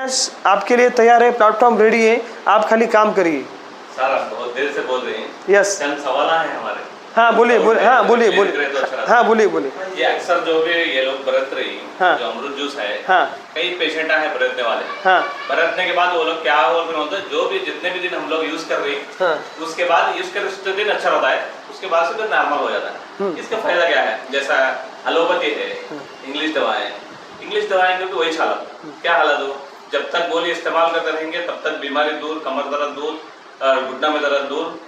आपके लिए तैयार है, प्लेटफॉर्म रेडी है, आप खाली काम करिए। सर आप बहुत देर से बोल रहे हैं। यस चंद सवाल है हमारे। हाँ बोलिए बोलिए, हाँ बोलिए बोलिए, हाँ बोलिए बोलिए। ये अक्सर जो भी ये लोग बरत रही, हाँ। जो अमरूद जूस है, हाँ कई पेशेंट है बरतने वाले। हाँ बरतने के बाद वो लोग क्या बोल रहे होते हैं, जो भी जितने भी दिन हम लोग यूज कर रहे हैं, हाँ उसके बाद यूज कर उसके दिन अच्छा होता है, उसके बाद से फिर नॉर्मल हो जाता है। इसका फायदा क्या है? जैसा एलोपैथी है, इंग्लिश दवाएं, इंग्लिश दवाएं क्योंकि वही हालत, क्या हालत हो, जब तक गोली इस्तेमाल करते रहेंगे तब तक बीमारी दूर, कमर दर्द दूर, घुटना में दर्द दूर,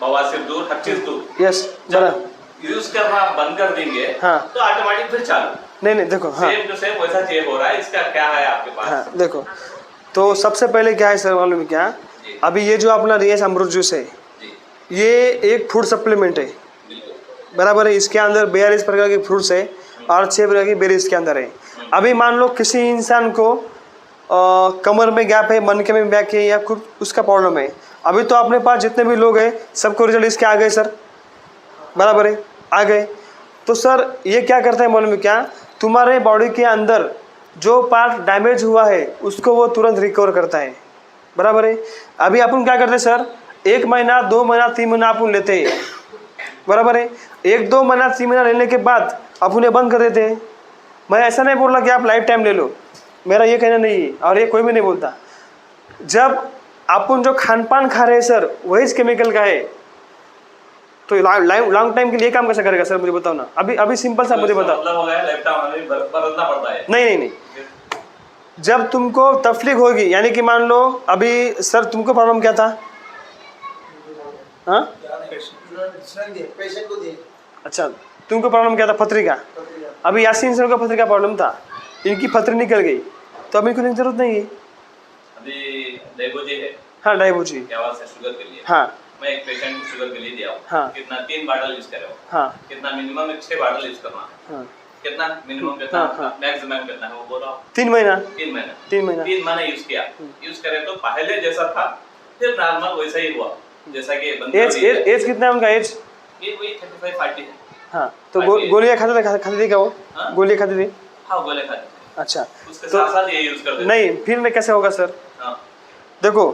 बवासीर दूर, हर चीज दूर। यस जब यूज करना बंद कर देंगे हाँ तो ऑटोमेटिक फिर चालू। नहीं देखो, हाँ सेम टू सेम वैसा चेक हो रहा है। इसका क्या है आपके पास? हाँ देखो, तो सबसे पहले क्या है सर मालूम है क्या, अभी ये जो अपना रियाज अमरूद जूस है, ये एक फूड सप्लीमेंट है, बराबर है। इसके अंदर 42 प्रकार के फ्रूट्स है और 6 प्रकार की बेरीज इसके अंदर है। अभी मान लो किसी इंसान को कमर में गैप है, मनके में गैप है, या कुछ उसका प्रॉब्लम है, अभी तो अपने पास जितने भी लोग हैं सबको रिजल्ट इसके आ गए सर, बराबर है, आ गए। तो सर ये क्या करता है मालूम है क्या, तुम्हारे बॉडी के अंदर जो पार्ट डैमेज हुआ है उसको वो तुरंत रिकवर करता है, बराबर है। अभी अपन क्या करते हैं सर, 1 महीना 2 महीना 3 महीना अपन लेते हैं, बराबर है। 1-2 महीना 3 महीना लेने के बाद अपन ये बंद कर देते हैं। मैं ऐसा नहीं बोल रहा कि आप लाइफ टाइम ले लो, मेरा ये कहना नहीं है और ये कोई भी नहीं बोलता। जब अपन जो खान पान खा रहे हैं सर वही केमिकल का है, तो लॉन्ग टाइम के लिए काम कैसे करेगा सर, मुझे बताओ ना। अभी सिंपल सा मुझे बताओ। मतलब हो गया लाइफ टाइम बदलना पड़ता है। नहीं, जब तुमको तकलीफ होगी, यानी कि मान लो अभी सर तुमको प्रॉब्लम क्या था, हाँ अच्छा, तुमको प्रॉब्लम क्या था, पथरी का। अभी यासीन सर को पथरी का प्रॉब्लम था, इनकी पथरी निकल गई, तो अभी इनको जरूरत नहीं है। अभी डायबोजी है, हाँ डायबोजी, क्या बात है, शुगर के लिए। हाँ मैं एक पेशेंट को शुगर के लिए दिया हूँ। हाँ। कितना 3 बॉटल यूज करे हो? हाँ कितना मिनिमम 6 बॉटल यूज करना है। हाँ कितना मिनिमम कितना, हाँ। मैक्सिमम कितना है वो बोलो। 3 महीना 3 महीना 3 महीना 3 महीने यूज किया। यूज करे तो पहले जैसा था फिर नॉर्मल वैसा ही हुआ, जैसा कि एज कितना है उनका, एज ये वही 35-40 है। हाँ, तो गोलियां खाते थे क्या वो? गोलियां खाते थे? हाँ गोलियां खाते थे। अच्छा, उसके तो साथ साथ ये यूज करते थे। नहीं फिर नहीं कैसे होगा सर? हाँ। देखो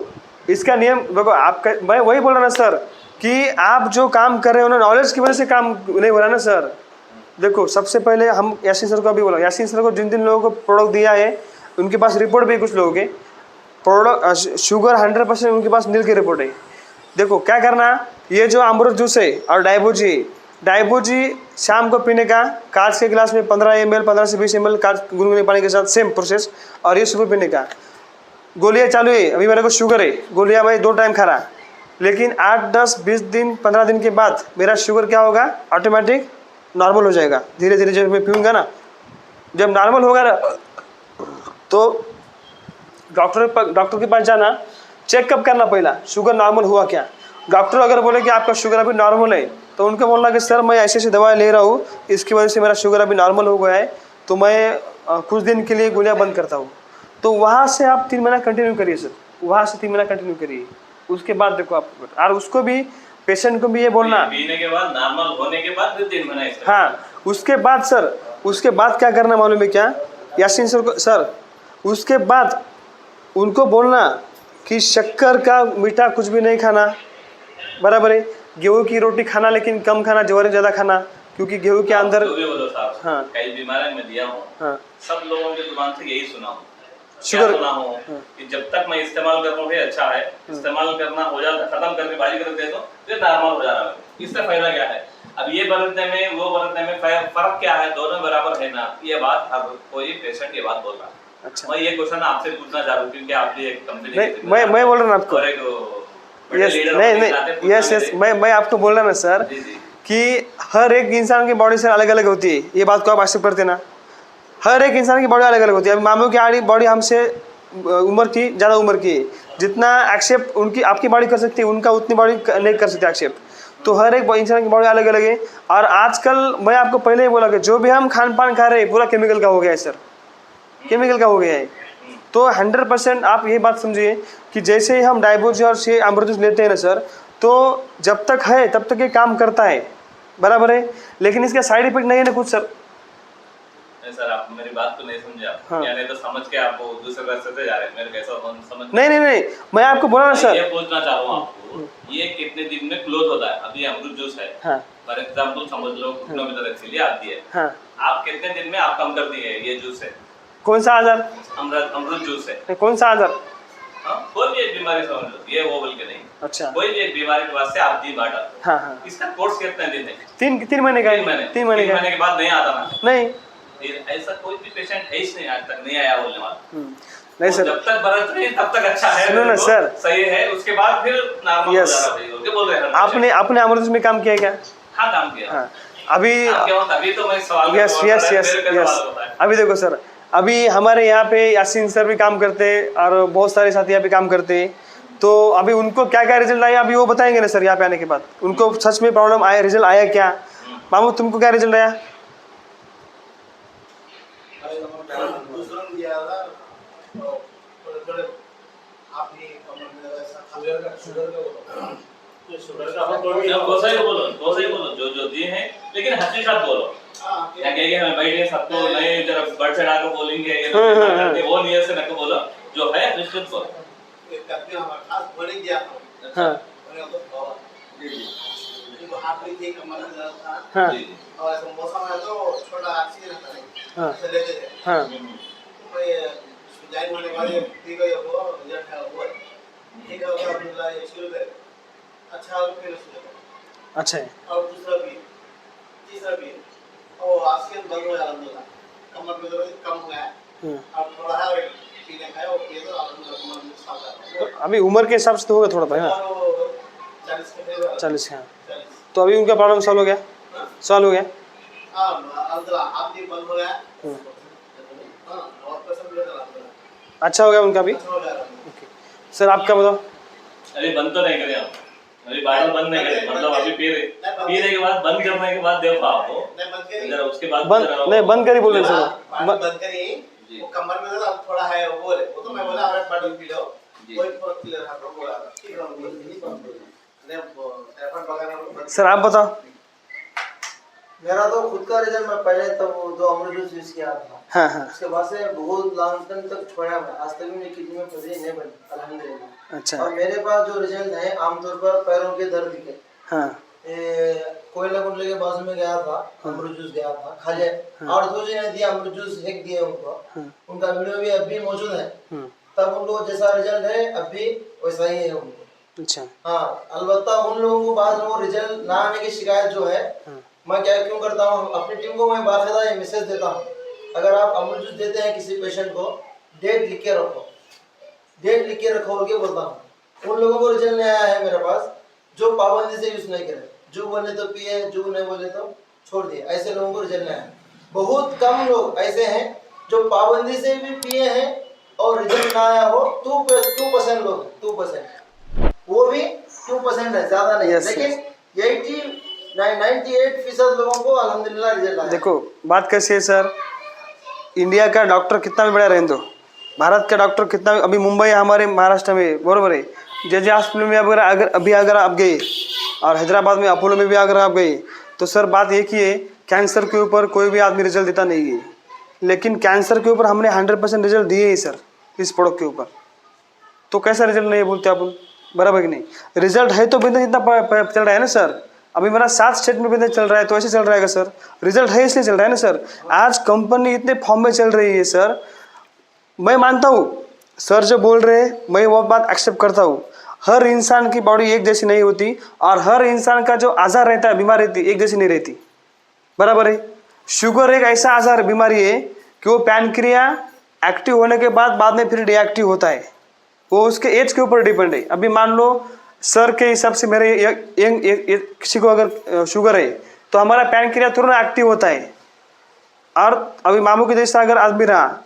इसका नियम देखो, आपका मैं वही बोल रहा ना सर कि आप जो काम कर रहे हो ना नॉलेज की वजह से काम नहीं हो रहा ना सर। देखो सबसे पहले हम यासीन सर को अभी बोला, यासीन सर को जिन लोगों को प्रोडक्ट दिया है उनके पास रिपोर्ट भी है, कुछ लोगों के प्रोडक्ट शुगर 100% उनके पास नील की रिपोर्ट है। देखो क्या करना, ये जो अमरूद जूस है और डायबोजी शाम को पीने का, कांच के गिलास में 15 ml 15 से 20 ml कांच गुनगुने पानी के साथ, सेम प्रोसेस। और ये सुबह पीने का। गोलियां चालू है, अभी मेरे को शुगर है, गोलियां मैं 2 टाइम खा रहा, लेकिन 8, 10, 20 दिन 15 दिन के बाद मेरा शुगर क्या होगा, ऑटोमेटिक नॉर्मल हो जाएगा। धीरे धीरे जब मैं पीऊँगा ना, जब नॉर्मल होगा ना तो डॉक्टर के पास जाना, चेकअप करना पहला, शुगर नॉर्मल हुआ क्या। डॉक्टर अगर बोले कि आपका शुगर अभी नॉर्मल है तो उनको बोलना कि सर मैं ऐसी दवाई ले रहा हूँ, इसकी वजह से मेरा शुगर अभी नॉर्मल हो गया है, तो मैं कुछ दिन के लिए गोलियां बंद करता हूँ। तो वहाँ से आप 3 महीना कंटिन्यू करिए सर, वहाँ से 3 महीना कंटिन्यू करिए। उसके बाद देखो आप, और उसको भी पेशेंट को भी ये बोलना पीने के बाद नॉर्मल होने के बाद फिर 3 महीना। हाँ, उसके बाद सर, उसके बाद क्या करना मालूम है क्या यासीन सर को, सर उसके बाद उनको बोलना कि शक्कर का मीठा कुछ भी नहीं खाना, बराबर है। गेहूं की रोटी खाना लेकिन कम खाना, ज्वार ज़्यादा खाना, क्योंकि गेहूं के अंदर हाँ कई बीमारियां में दिया हूँ। हाँ। सब लोगों के जुबान से यही सुना हूँ, शुगर सुना हूँ कि जब तक मैं इस्तेमाल कर रहा हूँ अच्छा है, इस्तेमाल करना हो जाता, खत्म करके बाजी कर दे तो फिर नॉर्मल हो जा रहा है। इससे फायदा क्या है? अब ये बरतने में वो बरतने में फर्क क्या है? दोनों बराबर है ना? ये बात अब कोई पेशेंट ये बात बोल रहा है। अच्छा, मैं ये क्वेश्चन आपसे पूछना चाह रहा हूँ क्योंकि आप भी एक कंपनी, मैं बोल रहा हूँ आपको, यस मैं आपको बोल रहा ना सर कि हर एक इंसान की बॉडी सर अलग अलग होती है। ये बात को आप एक्सेप्ट करते ना, हर एक इंसान की बॉडी अलग अलग होती है। अभी मामू की बॉडी हमसे उम्र की ज़्यादा उम्र की, जितना एक्सेप्ट उनकी आपकी बॉडी कर सकती है उनका उतनी बॉडी नहीं कर सकती एक्सेप्ट। तो हर एक इंसान की बॉडी अलग अलग है। और आजकल मैं आपको पहले ही बोला कि जो भी हम खान पान खा रहे हैं पूरा केमिकल का हो गया है सर, केमिकल का हो गया है। तो 100% आप ये बात समझिए कि जैसे ही हम डायबोजी और से अमरूद जूस लेते हैं ना सर, तो जब तक है तब तक ये काम करता है, बराबर है। लेकिन इसका साइड इफेक्ट नहीं है ना कुछ सर, नहीं सर, आप मेरी बात को नहीं समझे आप। हाँ। यानी तो समझ के आप दूसरे रास्ते से जा रहे हैं, मेरे कैसा समझ नहीं नहीं नहीं, मैं आपको बोला ना सर। ये पूछना चाह रहा हूँ आपको, ये कितने दिन में क्लोज होता है? अभी अमरूद जूस है, हाँ फॉर एग्जाम्पल समझ लो किलोमीटर एक्चुअली आती है, हाँ, आप कितने दिन में आप कम कर दिए ये जूस है? कौन सा आजार? अमरूद जूस है। नहीं, कौन सा आजार? हाँ, कोई भी एक बीमारी समझ लो, ये वो बोल के नहीं, अच्छा, कोई भी एक बीमारी के वास्ते आप दी बाटा, हाँ हाँ, इसका कोर्स कितने दिन है? 3 महीने का है। 3 महीने। 3 महीने का है। के बाद नहीं आता ना। नहीं फिर ऐसा कोई भी पेशेंट है ही नहीं आज तक नहीं आया बोलने वाला। नहीं वो सर, जब तक बरत रही तब तक अच्छा है, सुनो ना तो सर। सही है, उसके बाद फिर नॉर्मल हो यस। जाता है बोल के बोल रहे हैं। आपने अमृत जूस में काम किया क्या? हाँ, काम किया। हाँ, अभी आप क्या होता है? अभी तो मैं सवाल यस का यस जवाब यस मेरे का यस, सवाल होता है। अभी देखो सर, अभी हमारे यहाँ पे यासीन सर भी काम करते हैं और बहुत सारे साथी यहाँ पे काम करते हैं, तो अभी उनको क्या क्या रिजल्ट आया अभी वो बताएंगे ना सर यहाँ पे आने के बाद। उनको सच में प्रॉब्लम आया, रिजल्ट आया क्या? मामू तुमको क्या रिजल्ट आया? वैसा ही बोलो जो दिए हैं, लेकिन हकीकत बोलो। या कहेंगे हम बैठे सबको नहीं जरा बड़ चढ़ा के बोलेंगे ये तो करते वो नियत से न बोलो, जो है हकीकत बोलो। हाँ हाँ जी और ऐसा मौसम है तो छोटा एक्सीडेंट है हाँ ऐसे लेते थे हाँ, तो ये सुजाइन होने के बाद ये ठीक है, वो रिजल्ट है वो ठीक है, वो अल्हम्दुलिल्लाह ये शुरू करे अच्छा हो फिर शुरू करे अच्छा है। और दूसरा भी तीसरा भी और ऑक्सीजन बंद हो गया अल्हम्दुलिल्लाह, कमर में दर्द कम हो गया अब थोड़ा है पीने का है वो पिए तो अल्हम्दुलिल्लाह कमर में साफ तो अभी उम्र के हिसाब से तो होगा थोड़ा भाई ना, और 40 के थे 40 हाँ। 40 तो अभी उनका प्रॉब्लम सॉल्व हो गया? सॉल्व हो गया? हां अल्हम्दुलिल्लाह आप भी बंद हो गया हां और कसम ले अल्हम्दुलिल्लाह अच्छा हो गया उनका भी? अच्छा हो गया ओके सर, आपका बताओ। अभी बंद तो नहीं करे आप, अभी बाटल बंद नहीं करे, मतलब अभी पीने के बाद बंद करने के बाद देखो आपको नहीं बंद करी जरा उसके बाद बंद नहीं, बंद कर ही बोल रहे सर। बंद करी वो कमर में ना थोड़ा है वो बोले वो तो मैं बोला अरे बटन पी लो कोई क्लियर है तो बोला ठीक है नहीं टेलीफोन वगैरह। सर आप बताओ। मेरा तो खुद का रिजल्ट मैं पहले तो जो अमृत जूस यूज किया था हाँ हाँ, उसके बाद से बहुत लॉन्ग टाइम तक छोड़ा मैं, आज तक भी मेरी किडनी में फंसी नहीं बनी अल्हम्दुलिल्लाह। अच्छा और मेरे पास जो रिजल्ट है आमतौर पर पैरों के दर्द के हाँ कोयला कुंडले के बाजू में गया था, अमृत जूस गया था खा लिया और दो जी ने दिया अमृत जूस एक दिए उनको, उनका वीडियो भी अब भी मौजूद है, तब उन लोगों जैसा रिजल्ट है अब भी वैसा ही है उनको। अच्छा हाँ अलबत्ता उन लोगों को बाद में वो रिजल्ट ना आने की शिकायत जो है मैं क्या क्यों करता हूँ, अपनी टीम को मैं बाकायदा ये मैसेज देता हूँ, अगर आप अमृत जूस देते हैं किसी पेशेंट को डेट लिख के रखो, डेट लिख के रखो बोल के बोलता हूँ। उन लोगों को रिजल्ट नहीं आया है मेरे पास जो पाबंदी से यूज नहीं करे, जो बोले तो पिए, जो नहीं बोले तो छोड़ दिए, ऐसे लोगों को रिजल्ट नहीं आया। बहुत कम लोग ऐसे हैं जो पाबंदी से भी पिए हैं और रिजल्ट ना आया हो, 2% लोग 2%, वो भी 2% है, ज्यादा नहीं है, लेकिन 98% लोगों को अल्हम्दुलिल्लाह रिजल्ट आया। देखो बात कैसी है सर, इंडिया का डॉक्टर कितना भी बड़ा रहने दो, भारत का डॉक्टर कितना भी, अभी मुंबई हमारे महाराष्ट्र में बराबर है, जे हॉस्पिटल में अगर आप गए और हैदराबाद में अपोलो में भी अगर आप गए तो सर बात एक ही है, कैंसर के ऊपर कोई भी आदमी रिजल्ट देता नहीं है, लेकिन कैंसर के ऊपर हमने 100% रिजल्ट दिए ही सर इस प्रोडक्ट के ऊपर। तो कैसा रिजल्ट नहीं है बोलते आप, बराबर कि नहीं? रिजल्ट है तो बिजनेस इतना चल रहा है ना सर, अभी मेरा 7 स्टेट में बिजनेस चल रहा है, तो ऐसे चल रहा है सर, रिजल्ट है इसलिए चल रहा है ना सर। आज कंपनी इतने फॉर्म में चल रही है सर, मैं मानता हूँ सर जो बोल रहे हैं मैं वो बात एक्सेप्ट करता हूँ, हर इंसान की बॉडी एक जैसी नहीं होती और हर इंसान का जो आजार रहता है, बीमारी रहती है, एक जैसी नहीं रहती, बराबर है। शुगर एक ऐसा आजार बीमारी है कि वो पैनक्रिया एक्टिव होने के बाद में फिर डीएक्टिव होता है, वो उसके एज के ऊपर डिपेंड है। अभी मान लो सर के हिसाब से मेरे किसी को अगर शुगर है तो हमारा पैनक्रिया तुरंत एक्टिव होता है, और अभी मामू के जैसा अगर आदमी रहा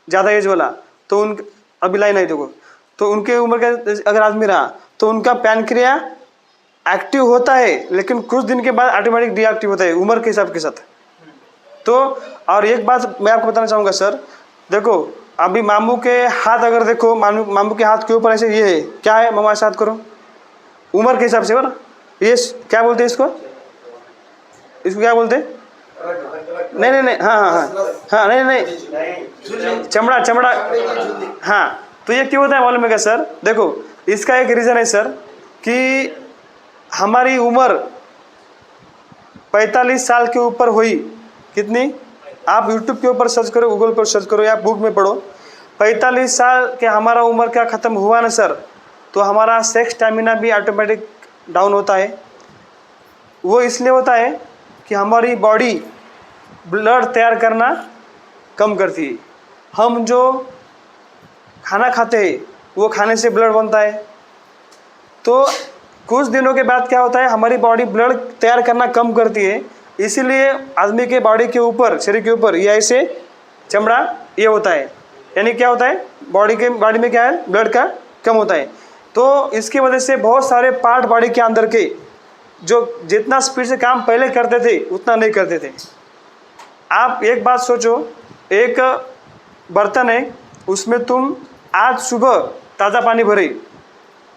ज़्यादा एज वाला तो उन अभी लाइन आई देखो, तो उनके उम्र का अगर आदमी रहा तो उनका पैनक्रिया एक्टिव होता है, लेकिन कुछ दिन के बाद ऑटोमेटिक डीएक्टिव होता है उम्र के हिसाब के साथ। तो और एक बात मैं आपको बताना चाहूँगा सर, देखो अभी मामू के हाथ अगर देखो, मामू के हाथ के ऊपर ऐसे ये है, क्या है मामा ऐसे हाथ करो, उम्र के हिसाब से ना, ये क्या बोलते हैं इसको क्या बोलते हैं? नहीं, हाँ हाँ हाँ हाँ, नहीं, चमड़ा, हाँ। तो ये क्यों होता है मालूम है क्या सर? देखो, इसका एक रीज़न है सर कि हमारी उम्र 45 साल के ऊपर हुई। कितनी? आप YouTube के ऊपर सर्च करो, गूगल पर सर्च करो या बुक में पढ़ो। 45 साल के हमारा उम्र क्या ख़त्म हुआ ना सर, तो हमारा सेक्स स्टैमिना भी ऑटोमेटिक डाउन होता है। वो इसलिए होता है कि हमारी बॉडी ब्लड तैयार करना कम करती है। हम जो खाना खाते हैं वो खाने से ब्लड बनता है, तो कुछ दिनों के बाद क्या होता है, हमारी बॉडी ब्लड तैयार करना कम करती है। इसीलिए आदमी के बॉडी के ऊपर, शरीर के ऊपर ये ऐसे चमड़ा ये होता है, यानी क्या होता है, बॉडी में क्या है, ब्लड का कम होता है। तो इसकी वजह से बहुत सारे पार्ट बॉडी के अंदर के जो जितना स्पीड से काम पहले करते थे उतना नहीं करते थे। आप एक बात सोचो, एक बर्तन है, उसमें तुम आज सुबह ताज़ा पानी भरे,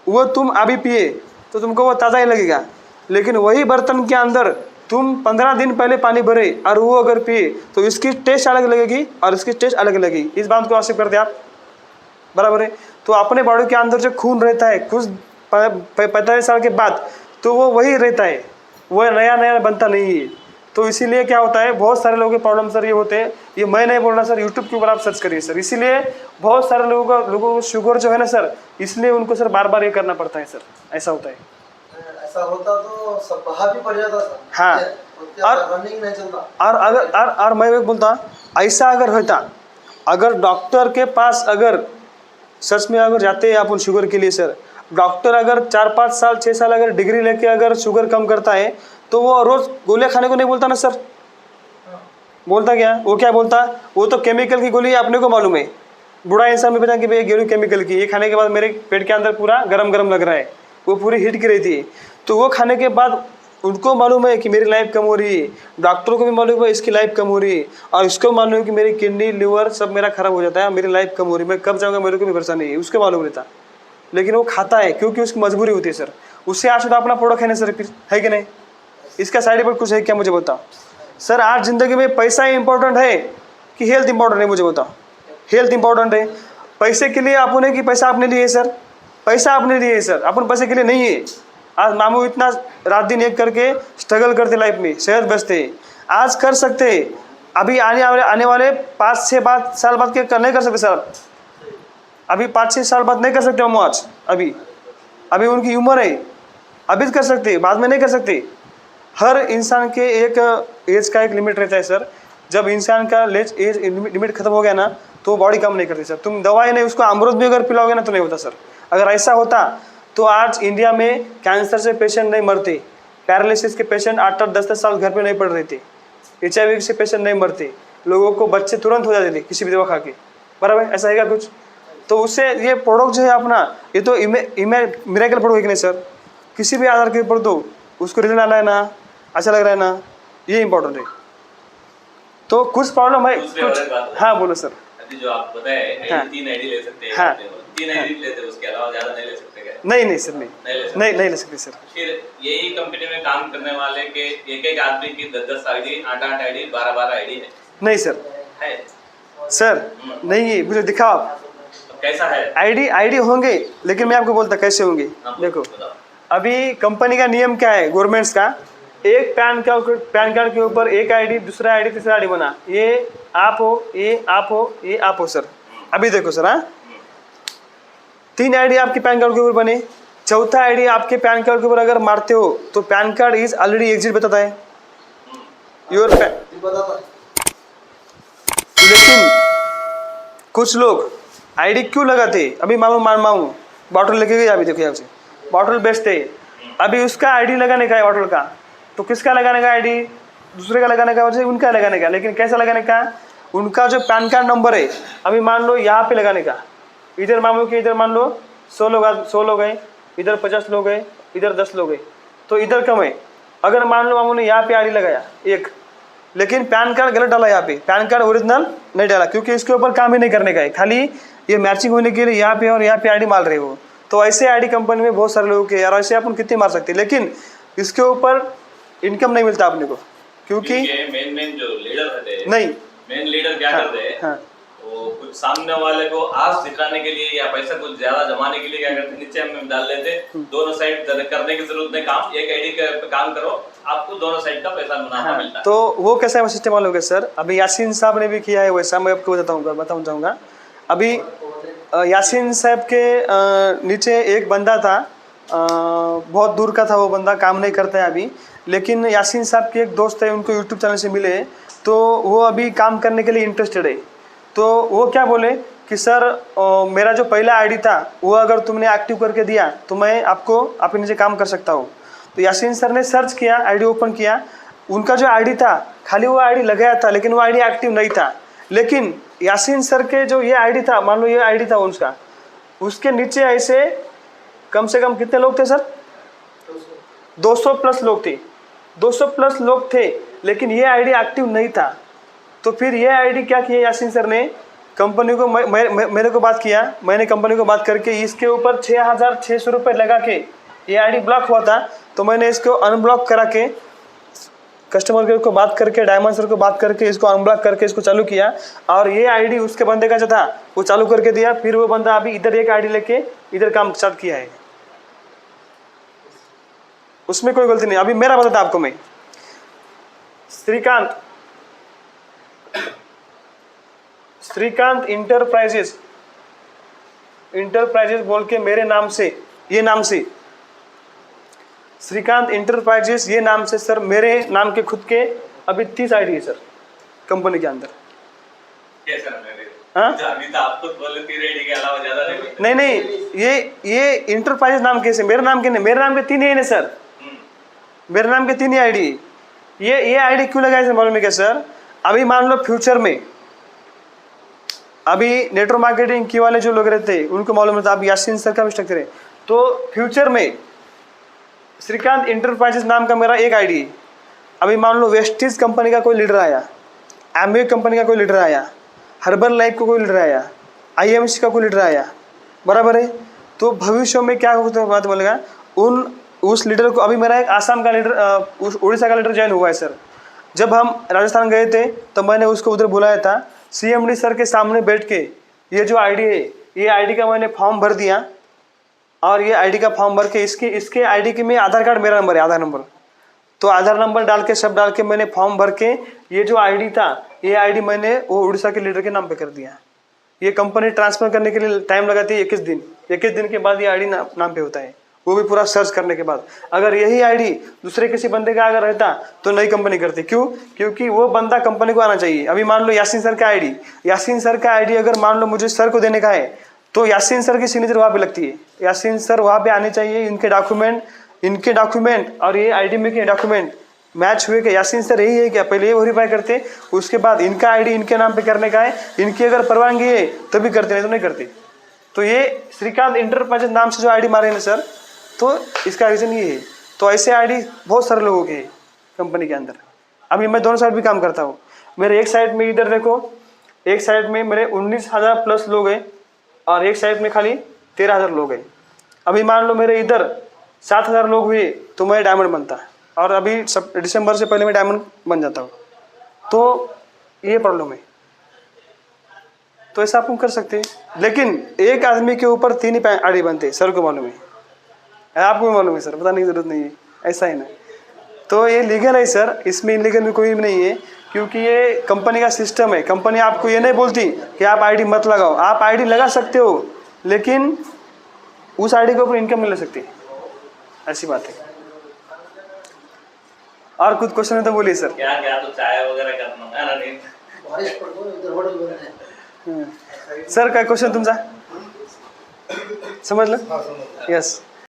वो तुम अभी पिए तो तुमको वो ताज़ा ही लगेगा। लेकिन वही बर्तन के अंदर तुम 15 दिन पहले पानी भरे और वो अगर पिए तो इसकी टेस्ट अलग लगेगी और इसकी टेस्ट अलग लगेगी। इस बात को एक्सेप्ट करते आप, बराबर है? तो अपने बॉडी के अंदर जो खून रहता है कुछ 45 साल के बाद, तो वो वही रहता है, वो नया बनता नहीं है। तो इसीलिए क्या होता है, बहुत सारे लोगों के प्रॉब्लम सर ये होते हैं। ये मैं नहीं बोल रहा सर, यूट्यूब के ऊपर आप सर्च करिए सर। इसीलिए बहुत सारे लोगों को शुगर जो है ना सर, इसलिए उनको सर बार बार ये करना पड़ता है सर, ऐसा होता है। ऐसा होता तो सब बाहर भी पड़ जाता सर। हाँ, और रनिंग नहीं चलता। और मैं ये बोलता, ऐसा अगर होता, अगर डॉक्टर के पास अगर सच में अगर जाते हैं अपन शुगर के लिए सर, डॉक्टर अगर 4-5 साल 6 साल अगर डिग्री लेके अगर शुगर कम करता है तो वो रोज़ गोलियां खाने को नहीं बोलता ना सर। बोलता क्या? वो क्या बोलता? वो तो केमिकल की गोली है, अपने को मालूम है। बूढ़ा इंसान में बता कि भाई गोली केमिकल की, ये खाने के बाद मेरे पेट के अंदर पूरा गरम गरम लग रहा है, वो पूरी हीट की रहती है। तो वो खाने के बाद उनको मालूम है कि मेरी लाइफ कम हो रही है, डॉक्टरों को भी मालूम है इसकी लाइफ कम हो रही है, और उसको मालूम है कि मेरी किडनी लिवर सब मेरा खराब हो जाता है, मेरी लाइफ कम हो रही है, मैं कब जाऊँगा मेरे को भी भरोसा नहीं है, उसको मालूम रहता। लेकिन वो खाता है क्योंकि उसकी मजबूरी होती है सर। उससे आज तो अपना प्रोडक्ट है ना सर, फिर है कि नहीं? इसका साइड इफेक्ट कुछ है क्या, मुझे बताओ सर। आज ज़िंदगी में पैसा ही इंपॉर्टेंट है कि हेल्थ इंपॉर्टेंट है? मुझे बताओ। हेल्थ इंपॉर्टेंट है। पैसे के लिए आप उन्हें कि पैसा आपने लिए सर, पैसा आपने लिए सर, अपन पैसे के लिए नहीं है। आज मामू इतना रात दिन एक करके स्ट्रगल करते लाइफ में, सेहत बचते, आज कर सकते, अभी आने वाले 5-6 साल बाद के नहीं कर सकते सर। अभी 5-6 साल बाद नहीं कर सकते हम आज, अभी उनकी उम्र है, अभी कर सकते, बाद में नहीं कर सकते। हर इंसान के एक एज का एक लिमिट रहता है सर। जब इंसान का एज लिमिट खत्म हो गया ना तो बॉडी काम नहीं करती सर। तुम दवाई नहीं, उसको अमृत भी अगर पिलाओगे ना तो नहीं होता सर। अगर ऐसा होता तो आज इंडिया में कैंसर से पेशेंट नहीं मरते, पैरालिसिस के पेशेंट 8-10 साल घर पे नहीं पड़ रहे थे, HIV से पेशेंट नहीं मरते, लोगों को बच्चे तुरंत हो जाते थे किसी भी दवा खा के, बराबर? ऐसा है क्या कुछ? तो उससे ये प्रोडक्ट जो है अपना, ये तो मिरेकल प्रोडक्ट है कि नहीं सर? किसी भी आधार के ऊपर तो उसको रिजल्ट आना है ना, अच्छा लग रहा है ना, ये इंपॉर्टेंट है। तो कुछ प्रॉब्लम है कुछ। हाँ बोलो सर। अभी जो आप बताए, हाँ। 3 आईडी ले सकते हैं। हाँ। 3 आईडी लेते हैं, उसके अलावा ज़्यादा नहीं ले सकते क्या? नहीं सर, नहीं ले सकते सर। फिर यही कंपनी में काम करने वाले के एक आदमी की 10 आईडी, 8 आईडी, 12 आईडी है? नहीं सर है सर, नहीं है, मुझे दिखाओ आप। कैसा है? आईडी होंगे, लेकिन मैं आपको बोलता कैसे होंगे। देखो अभी कंपनी का नियम क्या है, गवर्नमेंट्स का, एक पैन कार्ड के ऊपर एक आईडी, दूसरा आईडी, तीसरा आईडी बना, ये आप हो, ये आप हो, ये आप हो सर। अभी देखो सर, हाँ 3 आईडी आपके पैन कार्ड के ऊपर बने, चौथा आईडी आपके पैन कार्ड के ऊपर अगर मारते हो तो pan card is already exit बताता है योर पैन। लेकिन कुछ लोग आईडी क्यों लगाते? अभी मामू बॉटल लेके गए, अभी देखो यहाँ से बॉटल बेचते, अभी उसका आईडी लगाने का है बॉटल का, तो किसका लगाने का आईडी? दूसरे का लगाने का, वजह उनका लगाने का। लेकिन कैसा लगाने का? उनका जो पैन कार्ड नंबर है, अभी मान लो यहाँ पे लगाने का, इधर मामू के इधर मान लो 100 लोग गए, इधर 50 लोग गए, इधर 10 लोग गए, तो इधर कम है। अगर मान लो मामू ने यहाँ पे आईडी लगाया एक, लेकिन पैन कार्ड गलत डाला, यहाँ पे पैन कार्ड ओरिजिनल नहीं डाला, क्योंकि इसके ऊपर काम ही नहीं करने का है, खाली ये मैचिंग होने के लिए यहाँ पे और यहाँ पे आईडी मार रहे हो। तो ऐसे आईडी कंपनी में बहुत सारे लोगों के, यार ऐसे अपन कितने मार सकते हैं, लेकिन इसके ऊपर इनकम नहीं मिलता अपने को। क्योंकि मेन जो लीडर रहते हैं, नहीं मेन लीडर क्या करते हैं, हाँ वो कुछ सामने वाले को आस दिखाने के लिए या पैसा कुछ ज्यादा जमाने के लिए क्या करते हैं, नीचे में डाल लेते, दोनों साइड करने की जरूरत नहीं, काम एक आईडी पे काम करो, आपको दोनों साइड का पैसा मुनाफा मिलता है। तो वो कैसा है सिस्टम मालूम है सर? अभी यासीन साहब ने भी किया है वैसा, मैं आपको बताऊँ चाहूँगा। अभी यासीन साहब के नीचे एक बंदा था, बहुत दूर का था वो बंदा, काम नहीं करता है अभी, लेकिन यासीन साहब के एक दोस्त है, उनको यूट्यूब चैनल से मिले, तो वो अभी काम करने के लिए इंटरेस्टेड है। तो वो क्या बोले कि सर मेरा जो पहला आईडी था वो अगर तुमने एक्टिव करके दिया तो मैं आपको आपके नीचे काम कर सकता हूँ। तो यासीन सर ने सर्च किया, आईडी ओपन किया, उनका जो आईडी था खाली वो आईडी लगाया था, लेकिन वो आईडी एक्टिव नहीं था। लेकिन यासीन सर के जो ये आईडी था, मान लो ये आईडी था उसका, उसके नीचे ऐसे कम से कम कितने लोग थे सर? 200 प्लस लोग थे, 200 प्लस लोग थे, लेकिन ये आईडी एक्टिव नहीं था। तो फिर ये आईडी क्या किया यासीन सर ने, कंपनी को मेरे को बात किया, मैंने कंपनी को बात करके इसके ऊपर 6,600 रुपये लगा के, ये आईडी ब्लॉक हुआ था तो मैंने इसको अनब्लॉक करा के, कस्टमर केयर को बात करके, डायमंड सर को बात करके इसको अनब्लॉक करके इसको चालू किया, और ये आईडी उसके बंदे का जो था वो चालू करके दिया। फिर वो बंदा अभी इधर एक आईडी लेके इधर काम स्टार्ट किया है, उसमें कोई गलती नहीं। अभी मेरा बताता आपको मैं, श्रीकांत इंटरप्राइजेस बोल के मेरे नाम से, ये नाम से श्रीकांत इंटरप्राइजेस, ये नाम से सर मेरे नाम के खुद के अभी 30 आईडी है सर कंपनी के अंदर। हाँ अभी तो आपको बोले 3 आईडी के अलावा ज्यादा नहीं। नहीं, ये इंटरप्राइजेस नाम कैसे, मेरे नाम के नहीं, मेरे नाम के 3 ही है ना सर, मेरे नाम के 3 ही आईडी। ये आईडी क्यों लगाया सर मालूम है क्या सर? अभी मान लो फ्यूचर में, अभी नेटवर्क मार्केटिंग की वाले जो लोग रहते हैं उनको मालूम रहता है, अब यासीन सर का स्ट्रक्चर है, तो फ्यूचर में श्रीकांत इंटरप्राइजेस नाम का मेरा एक आईडी है। अभी मान लो वेस्टीज कंपनी का कोई लीडर आया, एमवे कंपनी का कोई लीडर आया, हर्बल लाइफ का कोई लीडर आया, IMC का कोई लीडर आया, बराबर है, तो भविष्य में क्या होता बात बोलेगा, उस लीडर को, अभी मेरा एक आसाम का लीडर, उड़ीसा का लीडर ज्वाइन हुआ है सर। जब हम राजस्थान गए थे तो मैंने उसको उधर बुलाया था, CMD सर के सामने बैठ के ये जो आईडी है, ये आईडी का मैंने फॉर्म भर दिया, और ये आईडी का फॉर्म भर के इसके आईडी के में आधार कार्ड मेरा नंबर है, आधार नंबर, तो आधार नंबर डाल के सब डाल के मैंने फॉर्म भर के ये जो आईडी था, ये आईडी मैंने वो उड़ीसा के लीडर के नाम पे कर दिया। ये कंपनी ट्रांसफ़र करने के लिए टाइम लगाती है 21 दिन के बाद ये आईडी नाम पे होता है, वो भी पूरा सर्च करने के बाद। अगर यही आईडी दूसरे किसी बंदे का अगर रहता तो नई कंपनी करती, क्यों? क्योंकि वो बंदा कंपनी को आना चाहिए। अभी मान लो यासीन सर का आईडी अगर मान लो मुझे सर को देने का है तो यासीन सर की सिग्नेचर वहाँ पे लगती है, यासीन सर वहाँ पे आने चाहिए, इनके डॉक्यूमेंट और ये आईडी में के डॉक्यूमेंट मैच हुए कि यासीन सर यही है क्या, पहले ये वेरीफाई करते, उसके बाद इनका आईडी इनके नाम पे करने का है, इनकी अगर परवानगी है तभी करते, नहीं तो नहीं करते। तो ये श्रीकांत इंटरप्राइजेस नाम से जो आईडी मारे हैं सर, तो इसका रीज़न ये है। तो ऐसे आईडी बहुत सारे लोगों के हैं कंपनी के अंदर। अभी मैं दोनों साइड भी काम करता हूँ, मेरे एक साइड में इधर देखो, एक साइड में मेरे 19,000 प्लस लोग हैं और एक साइड में खाली 13,000 लोग हैं। अभी मान लो मेरे इधर 7,000 लोग हुए तो मैं डायमंड बनता, और अभी दिसंबर से पहले मैं डायमंड बन जाता हूँ। तो ये प्रॉब्लम है, तो ऐसा आप कर सकते हैं, लेकिन एक आदमी के ऊपर 3 ही आईडी बनते हैं, सर को मालूम है, आपको भी मालूम है सर, बताने की जरूरत नहीं है, ऐसा ही ना। तो ये लीगल है सर, इसमें इलीगल में कोई भी नहीं है, क्योंकि ये कंपनी का सिस्टम है। कंपनी आपको ये नहीं बोलती कि आप आईडी मत लगाओ, आप आईडी लगा सकते हो, लेकिन उस आईडी के ऊपर इनकम नहीं ले सकती, ऐसी बात है। और कुछ क्वेश्चन है तो बोलिए सर। क्या तो चाय वगैरह करना है ना, नहीं बारिश पड़ गई इधर होटल बन रहे हैं। सर काय क्वेश्चन तुमचा समजलं? यस